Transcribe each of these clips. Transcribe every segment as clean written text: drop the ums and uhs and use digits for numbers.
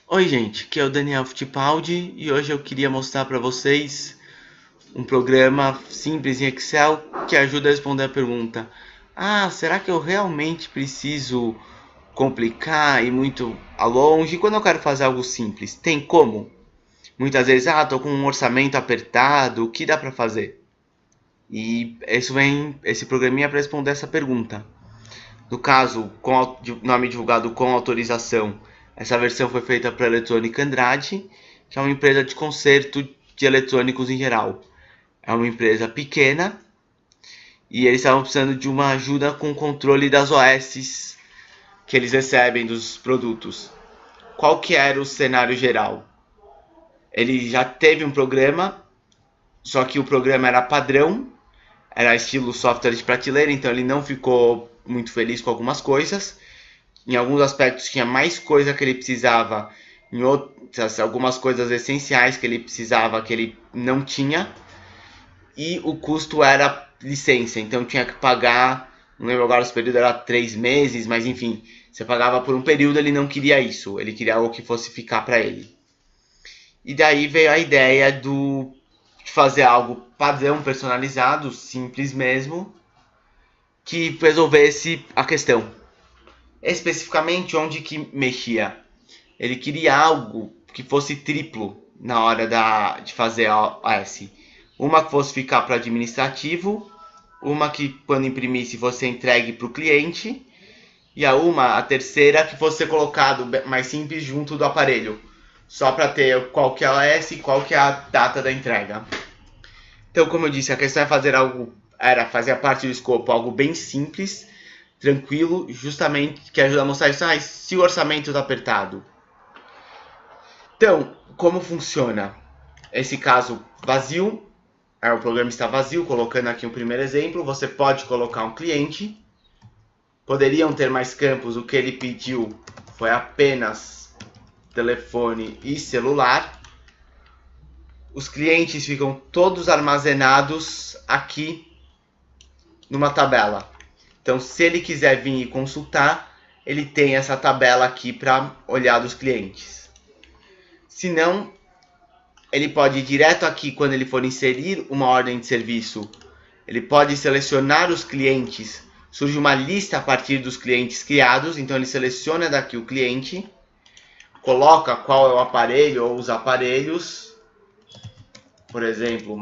Oi gente, aqui é o Daniel Fittipaldi e hoje eu queria mostrar para vocês um programa simples em Excel que ajuda a responder a pergunta: será que eu realmente preciso complicar e muito a longe? Quando eu quero fazer algo simples, tem como? Muitas vezes, tô com um orçamento apertado, o que dá para fazer? E esse programinha para responder essa pergunta. No caso, com nome divulgado com autorização, essa versão foi feita para a Eletrônica Andrade, que é uma empresa de conserto de eletrônicos em geral. É uma empresa pequena e eles estavam precisando de uma ajuda com o controle das OS que eles recebem dos produtos. Qual que era o cenário geral? Ele já teve um programa, só que o programa era padrão, era estilo software de prateleira, então ele não ficou muito feliz com algumas coisas. Em alguns aspectos tinha mais coisa que ele precisava, em outras, algumas coisas essenciais que ele precisava que ele não tinha, e o custo era licença, então tinha que pagar, não lembro agora se o período era 3 meses, mas enfim, você pagava por um período, ele não queria isso, ele queria algo que fosse ficar para ele. E daí veio a ideia de fazer algo padrão, personalizado, simples mesmo, que resolvesse a questão. Especificamente onde que mexia. Ele queria algo que fosse triplo na hora de fazer a OS. Uma que fosse ficar para administrativo, uma que quando imprimisse fosse entregue para o cliente, e a terceira, que fosse ser colocado mais simples junto do aparelho, só para ter qual que é a OS e qual que é a data da entrega. Então, como eu disse, a questão é fazer parte do escopo algo bem simples, tranquilo, justamente que ajuda a mostrar isso. Se o orçamento está apertado. Então, como funciona? Esse caso vazio, o programa está vazio, colocando aqui um primeiro exemplo, você pode colocar um cliente, poderiam ter mais campos, o que ele pediu foi apenas telefone e celular. Os clientes ficam todos armazenados aqui numa tabela. Então, se ele quiser vir e consultar, ele tem essa tabela aqui para olhar dos clientes. Se não, ele pode ir direto aqui quando ele for inserir uma ordem de serviço. Ele pode selecionar os clientes. Surge uma lista a partir dos clientes criados. Então ele seleciona daqui o cliente, coloca qual é o aparelho ou os aparelhos. Por exemplo,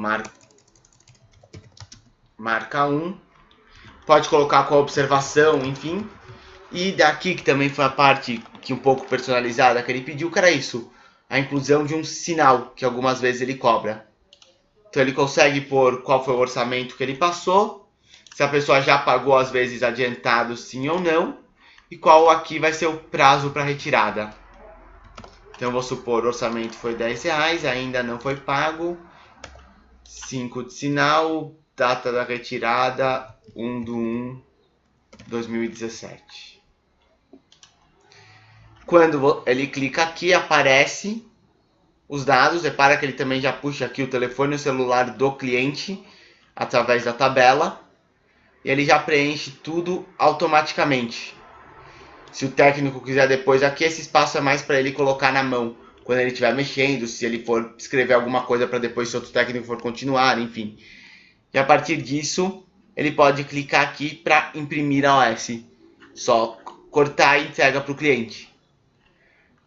marca 1. Pode colocar com a observação, enfim. E daqui, que também foi a parte que um pouco personalizada que ele pediu, que era isso. A inclusão de um sinal, que algumas vezes ele cobra. Então ele consegue pôr qual foi o orçamento que ele passou, se a pessoa já pagou às vezes adiantado sim ou não, e qual aqui vai ser o prazo para retirada. Então vou supor, o orçamento foi R$10, ainda não foi pago, 5 de sinal, data da retirada 1/1/2017. Quando ele clica aqui, aparece os dados. Repara que ele também já puxa aqui o telefone e o celular do cliente através da tabela. E ele já preenche tudo automaticamente. Se o técnico quiser depois aqui, esse espaço é mais para ele colocar na mão quando ele estiver mexendo, se ele for escrever alguma coisa para depois, se outro técnico for continuar, enfim. E a partir disso, ele pode clicar aqui para imprimir a OS. Só cortar e entrega para o cliente.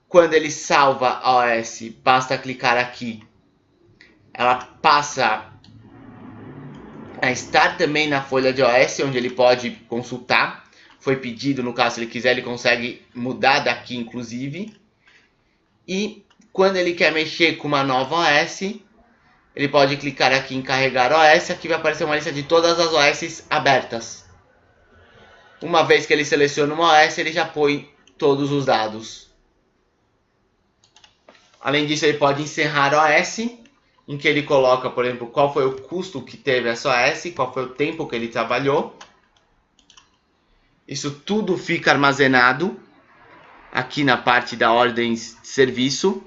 Quando ele salva a OS, basta clicar aqui. Ela passa a estar também na folha de OS, onde ele pode consultar. Foi pedido, no caso, se ele quiser, ele consegue mudar daqui, inclusive. E quando ele quer mexer com uma nova OS, ele pode clicar aqui em carregar OS. Aqui vai aparecer uma lista de todas as OS abertas. Uma vez que ele seleciona uma OS, ele já põe todos os dados. Além disso, ele pode encerrar OS, em que ele coloca, por exemplo, qual foi o custo que teve essa OS, qual foi o tempo que ele trabalhou. Isso tudo fica armazenado aqui na parte da ordens de serviço.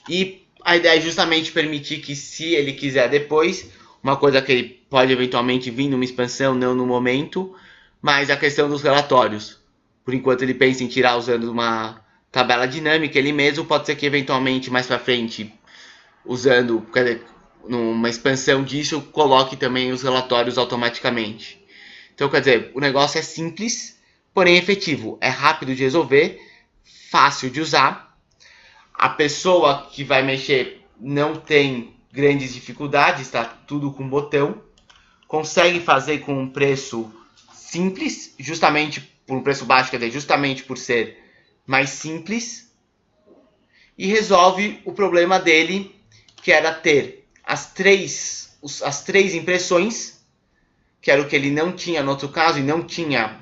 E a ideia é justamente permitir que, se ele quiser depois, uma coisa que ele pode eventualmente vir numa expansão, não no momento, mas a questão dos relatórios. Por enquanto ele pensa em tirar usando uma tabela dinâmica, ele mesmo pode ser que eventualmente mais para frente, usando, quer dizer, numa expansão disso, coloque também os relatórios automaticamente. Então, quer dizer, o negócio é simples, porém efetivo. É rápido de resolver, fácil de usar. A pessoa que vai mexer não tem grandes dificuldades, está tudo com botão. Consegue fazer com um preço simples, justamente por um preço baixo, quer dizer, justamente por ser mais simples. E resolve o problema dele, que era ter as três impressões, que era o que ele não tinha no outro caso, e não tinha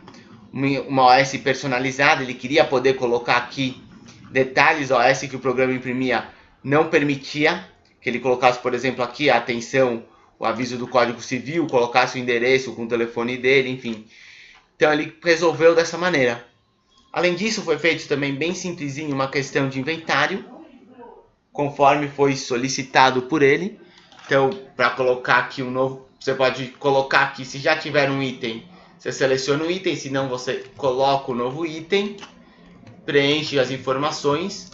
uma OS personalizada. Ele queria poder colocar aqui detalhes. A OS que o programa imprimia não permitia que ele colocasse, por exemplo, aqui a atenção, o aviso do Código Civil, colocasse o endereço com o telefone dele, enfim. Então ele resolveu dessa maneira. Além disso, foi feito também bem simplesinho uma questão de inventário, conforme foi solicitado por ele. Então, para colocar aqui um novo, você pode colocar aqui, se já tiver um item, você seleciona o item, se não você coloca o novo item, preenche as informações,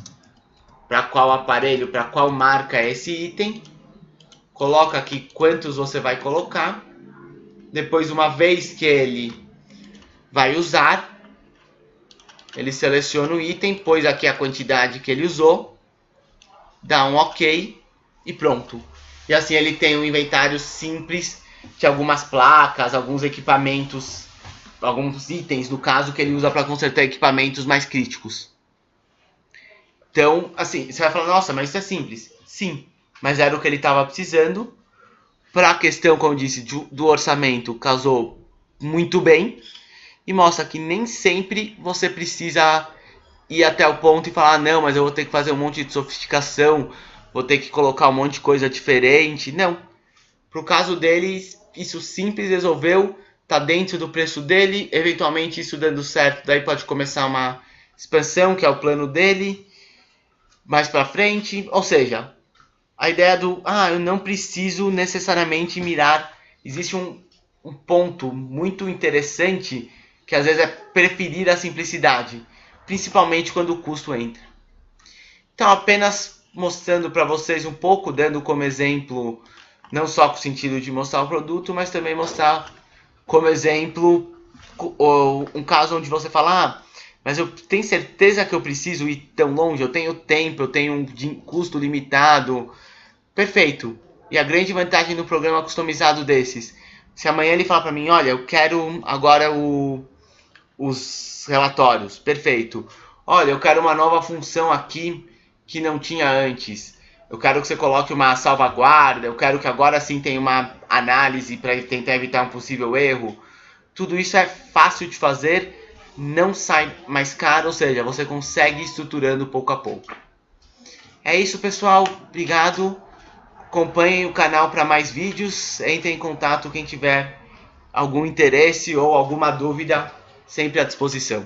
para qual aparelho, para qual marca é esse item, coloca aqui quantos você vai colocar, depois uma vez que ele vai usar, ele seleciona o item, pôs aqui a quantidade que ele usou, dá um OK e pronto. E assim ele tem um inventário simples de algumas placas, alguns equipamentos, alguns itens, no caso, que ele usa para consertar equipamentos mais críticos. Então, assim, você vai falar, nossa, mas isso é simples. Sim, mas era o que ele estava precisando. Para a questão, como eu disse, do orçamento, casou muito bem. E mostra que nem sempre você precisa ir até o ponto e falar, não, mas eu vou ter que fazer um monte de sofisticação, vou ter que colocar um monte de coisa diferente. Não. Pro caso dele, isso simples resolveu, tá dentro do preço dele, eventualmente isso dando certo, daí pode começar uma expansão, que é o plano dele, mais pra frente. Ou seja, a ideia do, eu não preciso necessariamente mirar. Existe um ponto muito interessante, que às vezes é preferir a simplicidade, principalmente quando o custo entra. Então, apenas mostrando para vocês um pouco, dando como exemplo, não só com o sentido de mostrar o produto, mas também mostrar como exemplo um caso onde você fala, mas eu tenho certeza que eu preciso ir tão longe, eu tenho tempo, eu tenho um custo limitado. Perfeito. E a grande vantagem do programa customizado desses, se amanhã ele falar para mim, olha, eu quero agora os relatórios, perfeito. Olha, eu quero uma nova função aqui que não tinha antes. Eu quero que você coloque uma salvaguarda, eu quero que agora sim tenha uma análise para tentar evitar um possível erro. Tudo isso é fácil de fazer, não sai mais caro, ou seja, você consegue ir estruturando pouco a pouco. É isso, pessoal. Obrigado. Acompanhem o canal para mais vídeos. Entre em contato quem tiver algum interesse ou alguma dúvida, sempre à disposição.